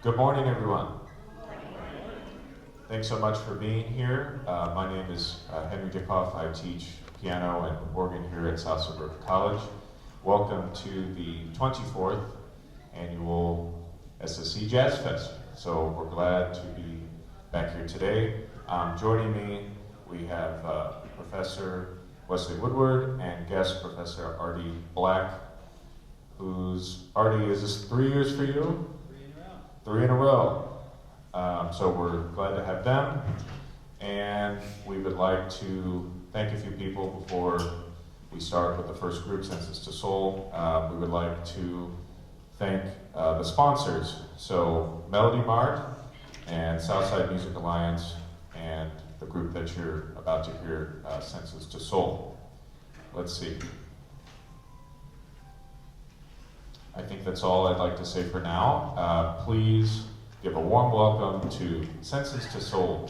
Good morning, everyone. Thanks so much for being here. My name is Henry Dickhoff. I teach piano and organ here at South Suburban College. Welcome to the 24th annual SSC Jazz Fest. So we're glad to be back here today. Joining me, we have Professor Wesley Woodward and guest Professor Artie Black, Artie, is this 3 years for you? 3 in a row. So we're glad to have them. And we would like to thank a few people before we start with the first group, Census to Soul. We would like to thank the sponsors. So Melody Mart and Southside Music Alliance and the group that you're about to hear, Census to Soul. Let's see. I think that's all I'd like to say for now. Please give a warm welcome to Census to Soul.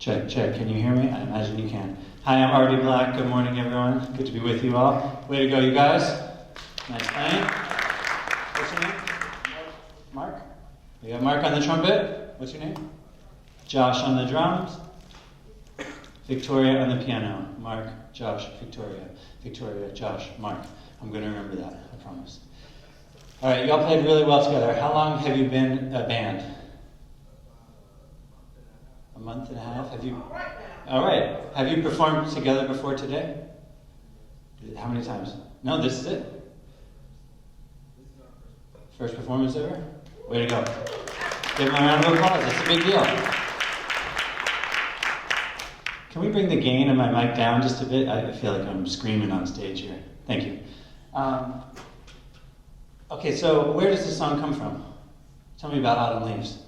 Check, check. Can you hear me? I imagine you can. Hi, I'm Artie Black. Good morning, everyone. Good to be with you all. Way to go, you guys. Nice playing. What's your name? Mark? We got Mark on the trumpet. What's your name? Josh on the drums. Victoria on the piano. Mark, Josh, Victoria. Victoria, Josh, Mark. I'm going to remember that, I promise. All right, you all played really well together. How long have you been a band? A month and a half? Have you? All right. Have you performed together before today? How many times? No, this is it. First performance ever? Way to go. Give them a round of applause. It's a big deal. Can we bring the gain of my mic down just a bit? I feel like I'm screaming on stage here. Thank you. Okay, so where does this song come from? Tell me about Autumn Leaves.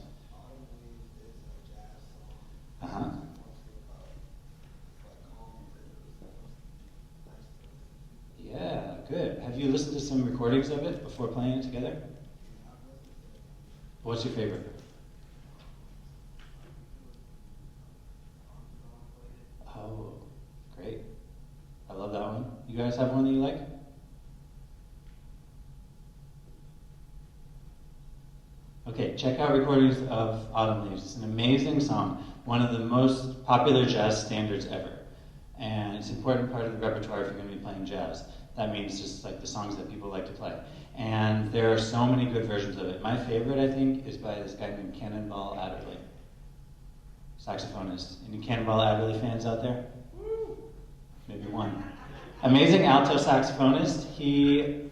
Uh-huh. Yeah, good. Have you listened to some recordings of it before playing it together? What's your favorite? Oh, great. I love that one. You guys have one that you like? Okay, check out recordings of Autumn Leaves. It's an amazing song, one of the most popular jazz standards ever. And it's an important part of the repertoire if you're going to be playing jazz. That means just like the songs that people like to play. And there are so many good versions of it. My favorite, I think, is by this guy named Cannonball Adderley, saxophonist. Any Cannonball Adderley fans out there? Maybe one. Amazing alto saxophonist.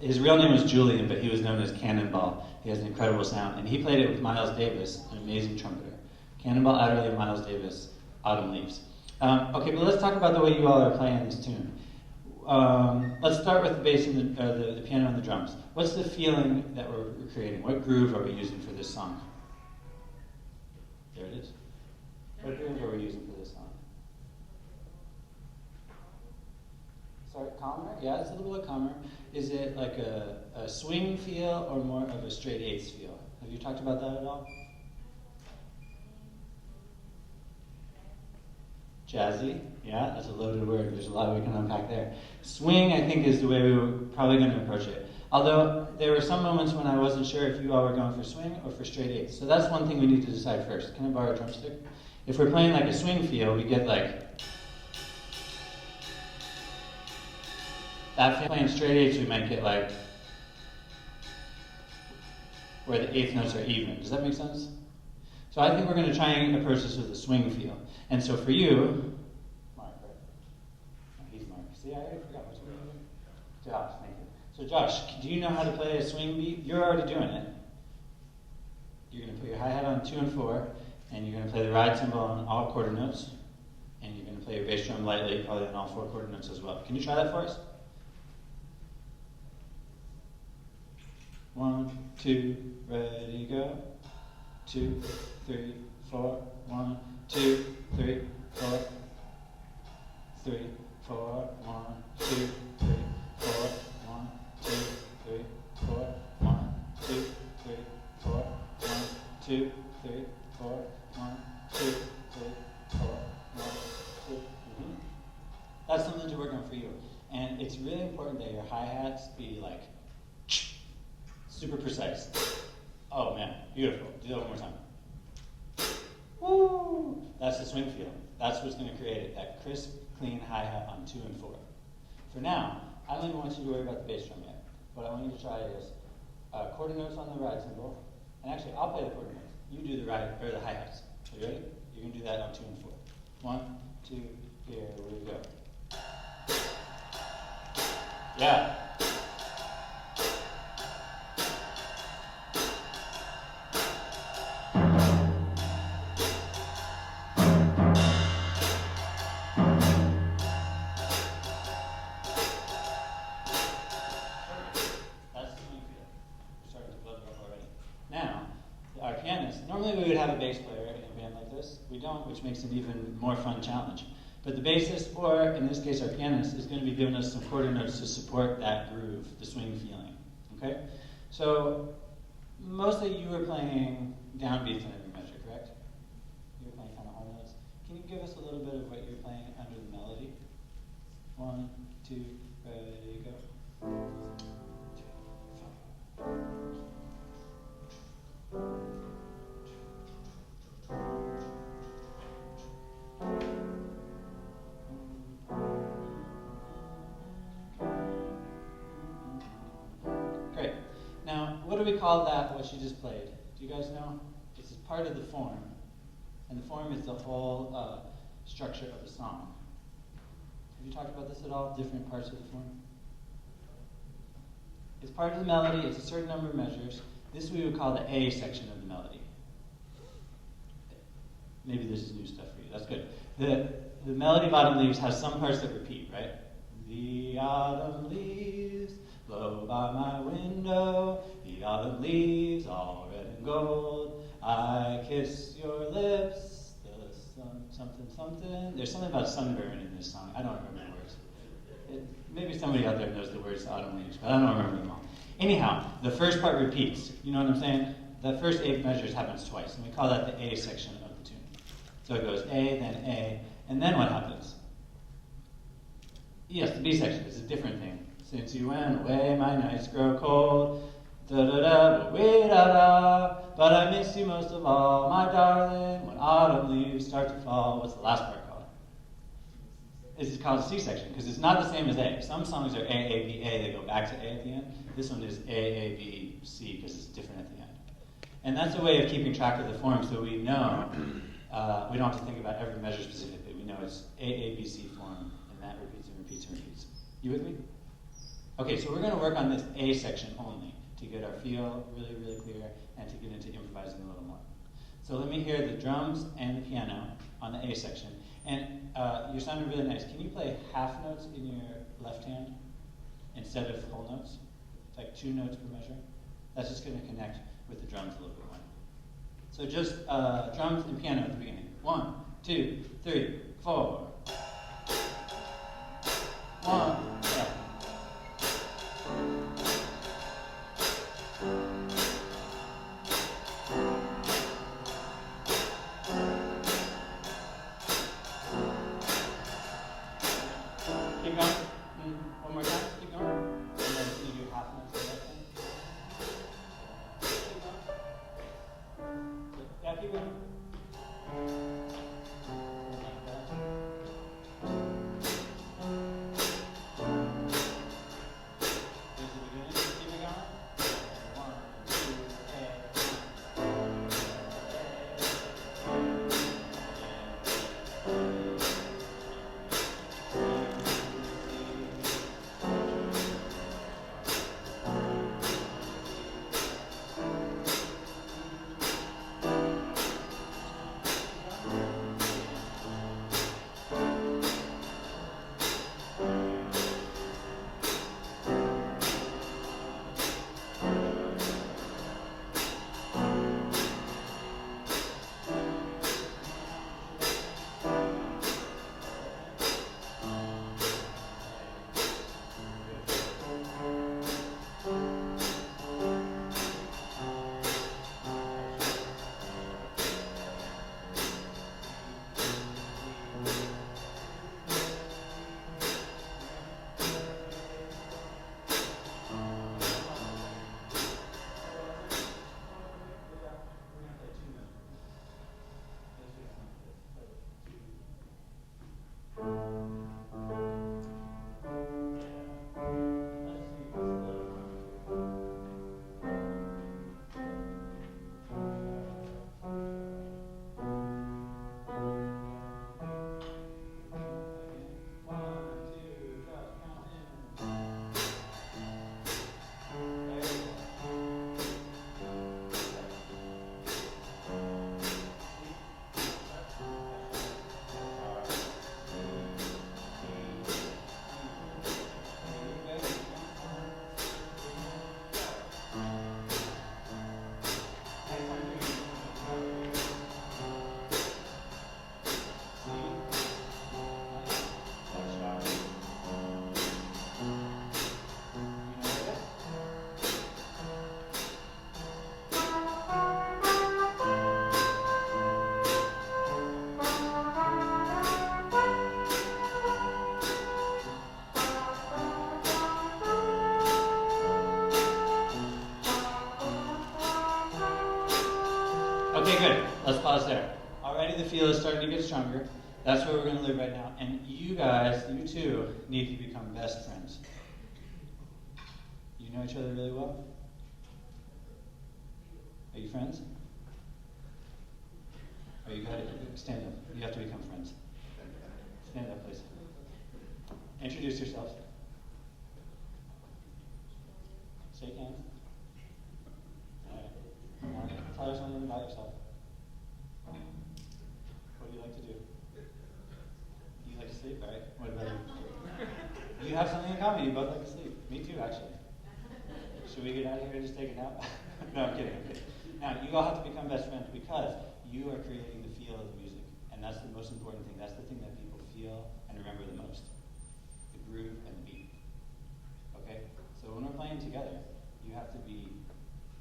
His real name was Julian, but he was known as Cannonball. He has an incredible sound, and he played it with Miles Davis, an amazing trumpeter. Cannonball Adderley and Miles Davis, Autumn Leaves. Okay, but let's talk about the way you all are playing this tune. Let's start with the bass and the piano and the drums. What's the feeling that we're creating? What groove are we using for this song? There it is. What groove are we using for this song? Sorry, calmer? Yeah, it's a little bit calmer. Is it like a swing feel or more of a straight eighths feel? Have you talked about that at all? Jazzy, yeah, that's a loaded word. There's a lot we can unpack there. Swing, I think, is the way we were probably going to approach it. Although there were some moments when I wasn't sure if you all were going for swing or for straight eighths. So that's one thing we need to decide first. Can I borrow a drumstick? If we're playing like a swing feel, we get like that. Playing straight eighths, we might get like where the eighth notes are even. Does that make sense? So I think we're going to try and approach this with a swing feel. And so for you, Mark, right? Oh, he's Mark. See, I already forgot what's your name. Josh, thank you. So Josh, do you know how to play a swing beat? You're already doing it. You're going to put your hi-hat on 2 and 4, and you're going to play the ride cymbal on all quarter notes, and you're going to play your bass drum lightly, probably on all 4 quarter notes as well. Can you try that for us? 1, 2, ready, go. 2, 3, 4. 1, 2, 3, 4. 3, 4. 1, 2, 3, 4. 1, 2, 3, 4. 1, 2, 3, 4. 1, 2, 3, 4. 1, 2, 3, 4. 1, 2. That's something to work on for you. And it's really important that your hi-hats be like super precise. Oh man, beautiful. Do that one more time. Woo! That's the swing feel. That's what's going to create it, that crisp, clean hi-hat on 2 and 4. For now, I don't even want you to worry about the bass drum yet. What I want you to try is quarter notes on the ride cymbal. And actually, I'll play the quarter notes. You do the ride or the hi-hats. Are you ready? You're going to do that on 2 and 4. 1, 2, here we go. Yeah. Normally we would have a bass player in a band like this. We don't, which makes it even more fun challenge. But the bassist, or in this case our pianist, is going to be giving us some quarter notes to support that groove, the swing feeling. Okay? So mostly you were playing downbeats in every measure, correct? You were playing kind of whole notes. Can you give us a little bit of what you're playing under the melody? 1, 2, ready, go. Great. Now, what do we call that, what she just played? Do you guys know? This is part of the form. And the form is the whole structure of the song. Have you talked about this at all? Different parts of the form? It's part of the melody. It's a certain number of measures. This we would call the A section of the melody. Maybe this is new stuff for you. That's good. The melody of Autumn Leaves has some parts that repeat, right? The autumn leaves blow by my window. The autumn leaves all red and gold. I kiss your lips. The something something. There's something about sunburn in this song. I don't remember the words. Maybe somebody out there knows the words to Autumn Leaves, but I don't remember them all. Anyhow, the first part repeats. You know what I'm saying? The first 8 measures happens twice, and we call that the A section of the tune. So it goes A, then A, and then what happens? Yes, the B section is a different thing. Since you went away, my nights grow cold. Da-da-da, da-da. But I miss you most of all, my darling, when autumn leaves start to fall. What's the last part called? It's called a C section, because it's not the same as A. Some songs are A, A, B, A, they go back to A at the end. This one is A, B, C, because it's different at the end. And that's a way of keeping track of the form, so we know, we don't have to think about every measure specifically. We know it's A, B, C form, and that repeats and repeats and repeats. You with me? Okay, so we're going to work on this A section only to get our feel really, really clear and to get into improvising a little more. So let me hear the drums and the piano on the A section. And you're sounding really nice. Can you play half notes in your left hand instead of whole notes? Like 2 notes per measure? That's just going to connect with the drums a little bit more. So just drums and piano at the beginning. 1, 2, 3, 4. 1, yeah. Keep going. One more time. Keep going. And then you do half notes of that thing. Keep going. Yeah, keep going. Like that. Okay, good. Let's pause there. Already the feel is starting to get stronger. That's where we're going to live right now. And you guys, you two, need to become best friends. You know each other really well? Are you friends? Are you guys, stand up. You have to become friends. Stand up, please. Introduce yourselves. Shake hands. All right. Now, tell us something about yourself. What do you like to do? You like to sleep? All right. What about you? You have something in common. You both like to sleep. Me too, actually. Should we get out of here and just take a nap? No, I'm kidding. Now, you all have to become best friends because you are creating the feel of the music. And that's the most important thing. That's the thing that people feel and remember the most. The groove and the beat. Okay? So when we're playing together, you have to be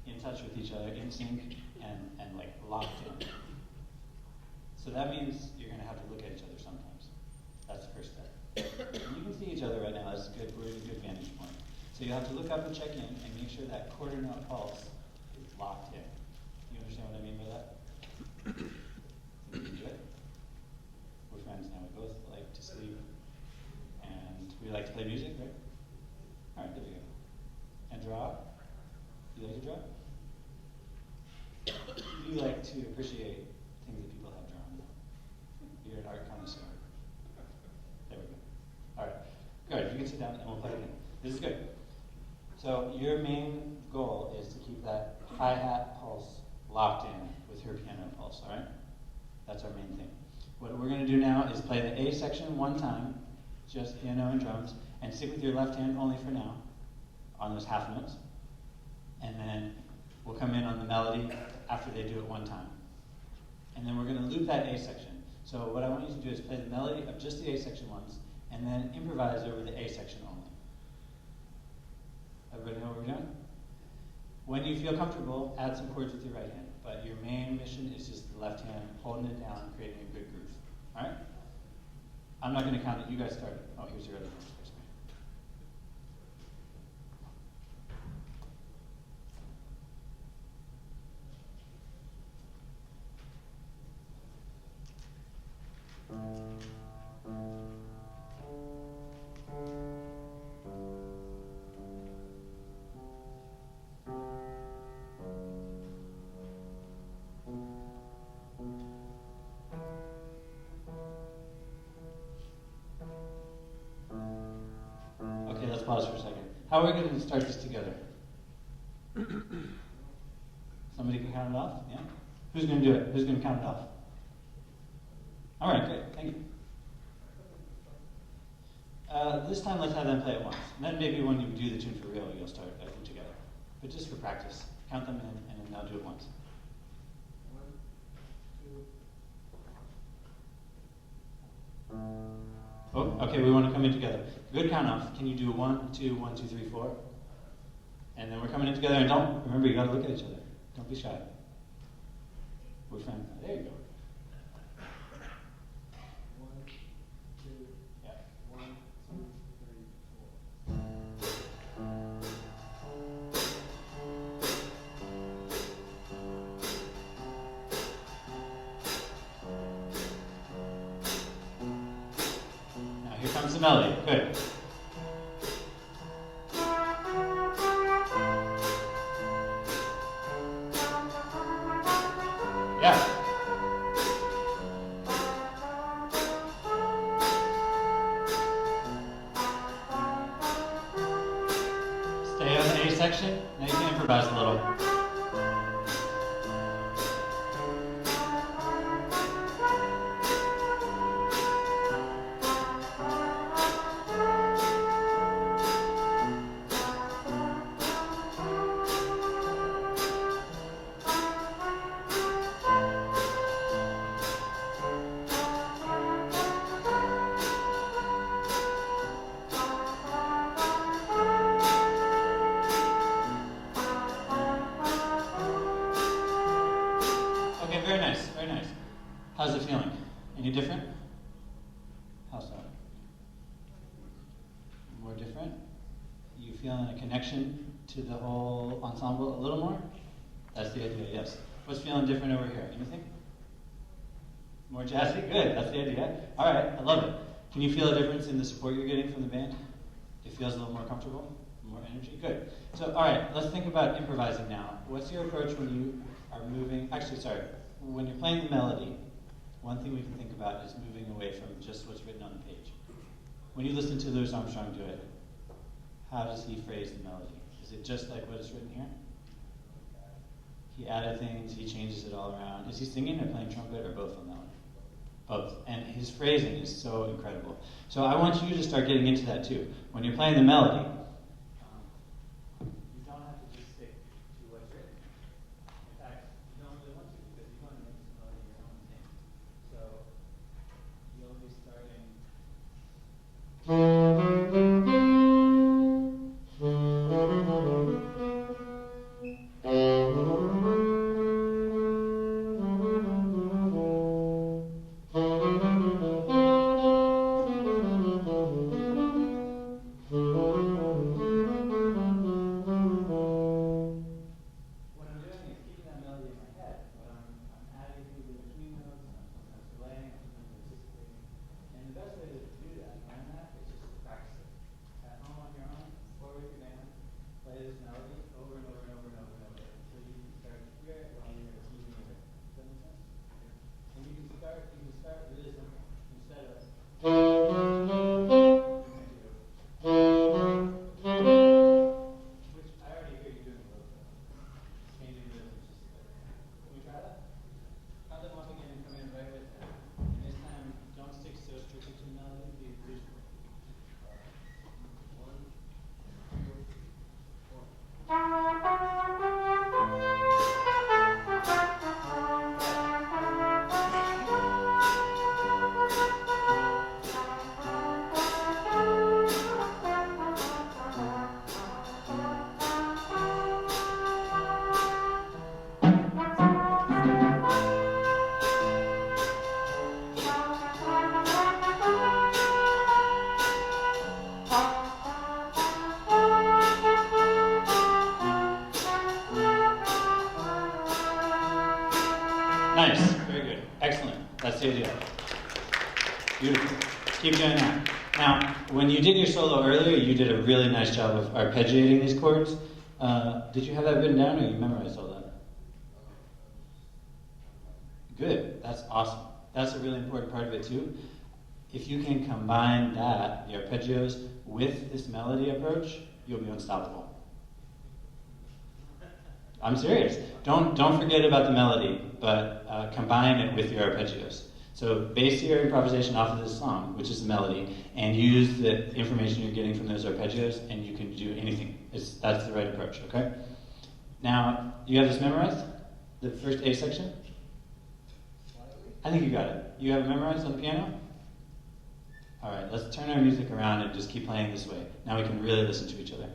in touch with each other, in sync, and like locked in. So that means you're going to have to look at each other sometimes. That's the first step. And you can see each other right now. That's good. We're at a good vantage point. So you have to look up and check in and make sure that quarter note pulse is locked in. You understand what I mean by that? So you can do it. We're friends now. We both like to sleep, and we like to play music, right? All right, there we go. And draw. You like to draw? You like to appreciate things that people have drawn. You're an art connoisseur. There we go. All right, good. You can sit down and we'll play again. This is good. So your main goal is to keep that hi-hat pulse locked in with her piano pulse, all right? That's our main thing. What we're going to do now is play the A section one time, just piano and drums, and stick with your left hand only for now on those half notes. And then we'll come in on the melody after they do it one time. And then we're going to loop that A section. So what I want you to do is play the melody of just the A section once, and then improvise over the A section only. Everybody know what we're doing? When you feel comfortable, add some chords with your right hand. But your main mission is just the left hand, holding it down, creating a good groove. All right? I'm not going to count it. You guys start it. Oh, here's your other drums. Okay, let's pause for a second. How are we going to start this together? Somebody can count it off? Yeah? Who's going to do it? Who's going to count it off? All right, great. Thank you. This time, let's have them play it once. And then maybe when you do the tune for real, you'll start everything together. But just for practice, count them in, and then they'll do it once. 1, 2. Oh, okay, we want to come in together. Good count off. Can you do 1, 2, 1, 2, 3, 4? And then we're coming in together, and remember, you got to look at each other. Don't be shy. We're friends. There you go. 1, 2, Yeah. 1, 2, 3, 4. Now here comes the melody. Good. Yeah. Stay on the A section. Now you can improvise a little. Very nice, very nice. How's it feeling? Any different? How so? More different? You feeling a connection to the whole ensemble a little more? That's the idea, yes. What's feeling different over here? Anything? More jazzy? Good, that's the idea. All right, I love it. Can you feel a difference in the support you're getting from the band? It feels a little more comfortable? More energy? Good. So, all right, let's think about improvising now. What's your approach when you are moving? Actually, sorry. When you're playing the melody, one thing we can think about is moving away from just what's written on the page. When you listen to Louis Armstrong do it, how does he phrase the melody? Is it just like what is written here? He added things, he changes it all around. Is he singing or playing trumpet or both on that one? Both. And his phrasing is so incredible. So I want you to start getting into that too. When you're playing the melody, you don't have to just stick to what's written. In fact, you don't really want to because you want to make this melody your own thing. So you'll be starting. Nice, very good, excellent. That's the idea. Beautiful. Keep doing that. Now, when you did your solo earlier, you did a really nice job of arpeggiating these chords. Did you have that written down, or you memorized all that? Good. That's awesome. That's a really important part of it too. If you can combine that, the arpeggios, with this melody approach, you'll be unstoppable. I'm serious. Don't forget about the melody, but combine it with your arpeggios. So base your improvisation off of this song, which is the melody, and use the information you're getting from those arpeggios, and you can do anything. That's the right approach, okay? Now, you have this memorized? The first A section? I think you got it. You have it memorized on the piano? All right, let's turn our music around and just keep playing this way. Now we can really listen to each other.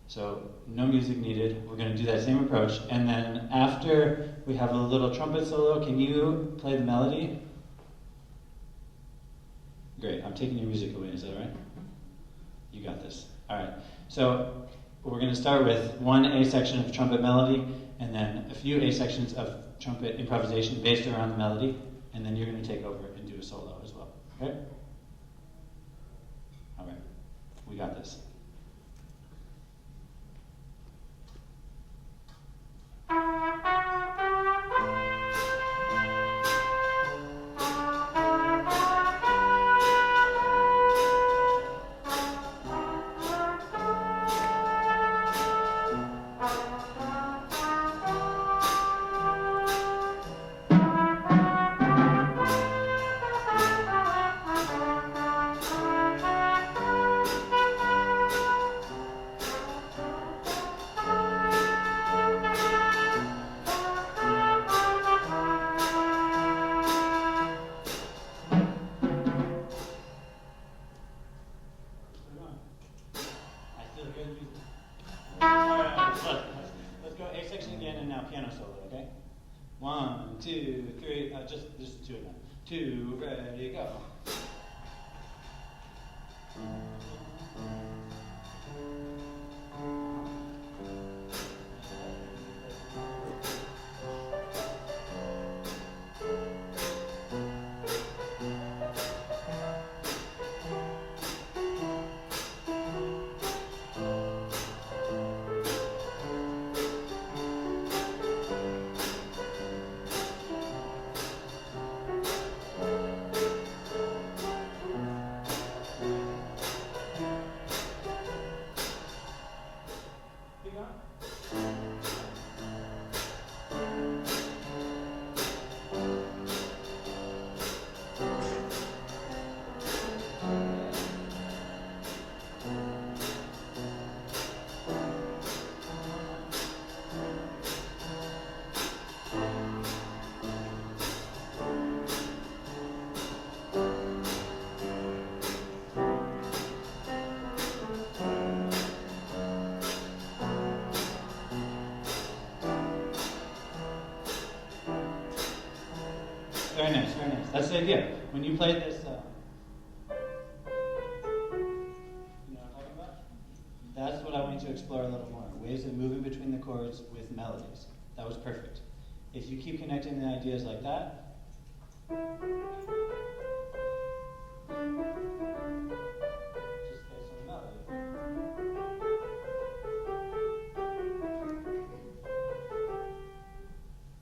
So no music needed. We're going to do that same approach. And then after we have a little trumpet solo, can you play the melody? Great. I'm taking your music away. Is that all right? You got this. All right. So we're going to start with one A section of trumpet melody and then a few A sections of trumpet improvisation based around the melody. And then you're going to take over and do a solo as well. Okay? All right. We got this. Let's go A section again and now piano solo, okay? 1, 2, 3, just the two of them. 2, ready, go. Very nice, very nice. That's the idea. When you play this, you know what I'm talking about? That's what I want you to explore a little more. Ways of moving between the chords with melodies. That was perfect. If you keep connecting the ideas like that, just based on the melody.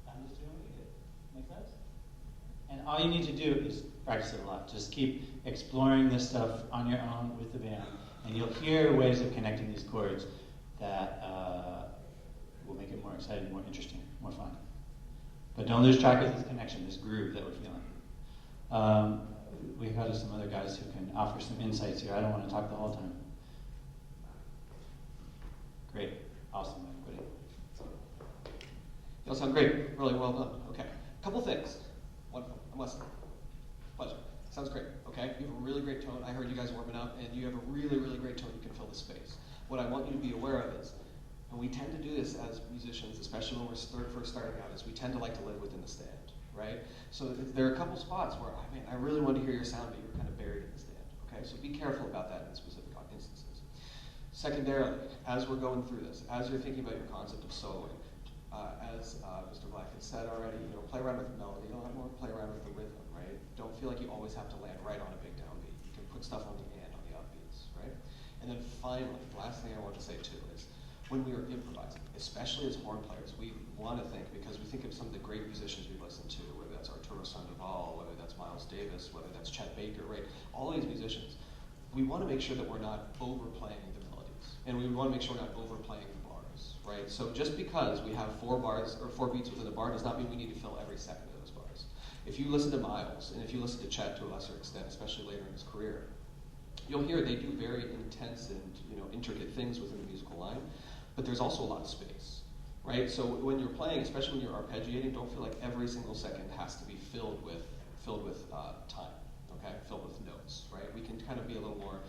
I'm just doing what you did. Make sense? And all you need to do is practice it a lot. Just keep exploring this stuff on your own with the band, and you'll hear ways of connecting these chords that will make it more exciting, more interesting, more fun. But don't lose track of this connection, this groove that we're feeling. We've got some other guys who can offer some insights here. I don't want to talk the whole time. Great. Awesome, everybody. You all sound great. Really well done. Okay. Couple things. Wonderful. I'm listening. Pleasure. Sounds great. Okay. You have a really great tone. I heard you guys warming up, and you have a really, really great tone. You can fill the space. What I want you to be aware of is, and we tend to do this as musicians, especially when we're first starting out, is we tend to like to live within the stand, right? So there are a couple spots where, I really want to hear your sound, but you're kind of buried in the stand, okay? So be careful about that in specific instances. Secondarily, as we're going through this, as you're thinking about your concept of soloing, as Mr. Black had said already, play around with the melody a lot more, play around with the rhythm, right? Don't feel like you always have to land right on a big downbeat. You can put stuff on the end, on the upbeats, right? And then finally, the last thing I want to say too is, when we are improvising, especially as horn players, we want to think, because we think of some of the great musicians we've listened to, whether that's Arturo Sandoval, whether that's Miles Davis, whether that's Chet Baker, right? All these musicians, we want to make sure that we're not overplaying the melodies, and we want to make sure we're not overplaying the bars, right? So just because we have 4 bars or 4 beats within a bar does not mean we need to fill every second of those bars. If you listen to Miles, and if you listen to Chet to a lesser extent, especially later in his career, you'll hear they do very intense and intricate things within the musical line. But there's also a lot of space, right? So when you're playing, especially when you're arpeggiating, don't feel like every single second has to be filled with time, okay? Filled with notes, right? We can kind of be a little more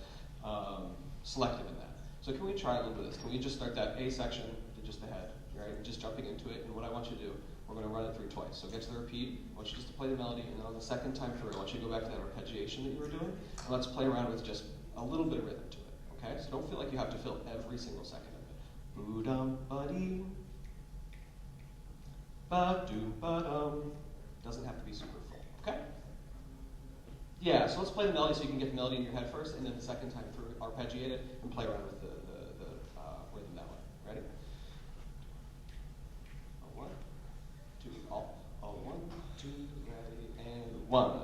selective in that. So can we try a little bit of this? Can we just start that A section to just the head, right? And just jumping into it, and what I want you to do, we're going to run it through twice. So get to the repeat. I want you just to play the melody, and then on the second time through, I want you to go back to that arpeggiation that you were doing, and let's play around with just a little bit of rhythm to it, okay? So don't feel like you have to fill every single second. Boodum buddy, ba-doo ba-dum. Doesn't have to be super full, okay? Yeah, so let's play the melody so you can get the melody in your head first, and then the second time through, arpeggiate it and play around with the rhythm that way. Ready? A 1, 2, all. A 1, 2, ready, and 1.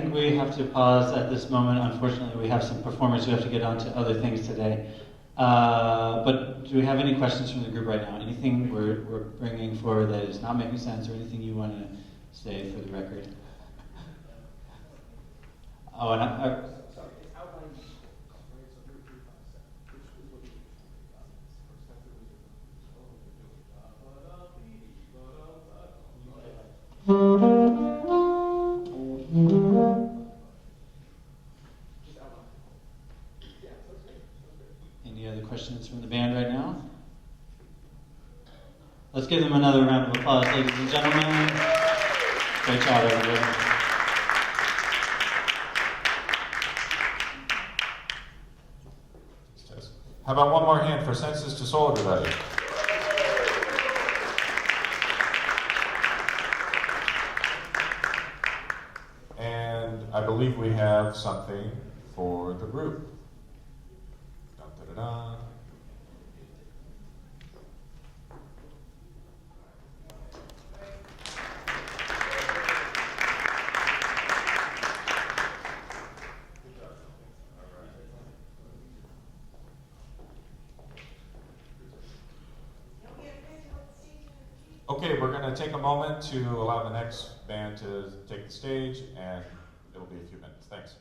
think we have to pause at this moment. Unfortunately, we have some performers who have to get on to other things today. But do we have any questions from the group right now? Anything we're bringing forward that is not making sense, or anything you want to say for the record? Oh, and Sorry, it's outlined, right, so 3, 5, 7, which is what we just outlined. Yeah, so that's great, that's great. any other questions from the band right now? Let's give them another round of applause, ladies and gentlemen. Great job, everybody. How about one more hand for Census to Soul, everybody? And I believe we have something for the group. Dun, dun, dun, dun. Okay, we're going to take a moment to allow the next band to take the stage, and it'll be a few minutes. Thanks.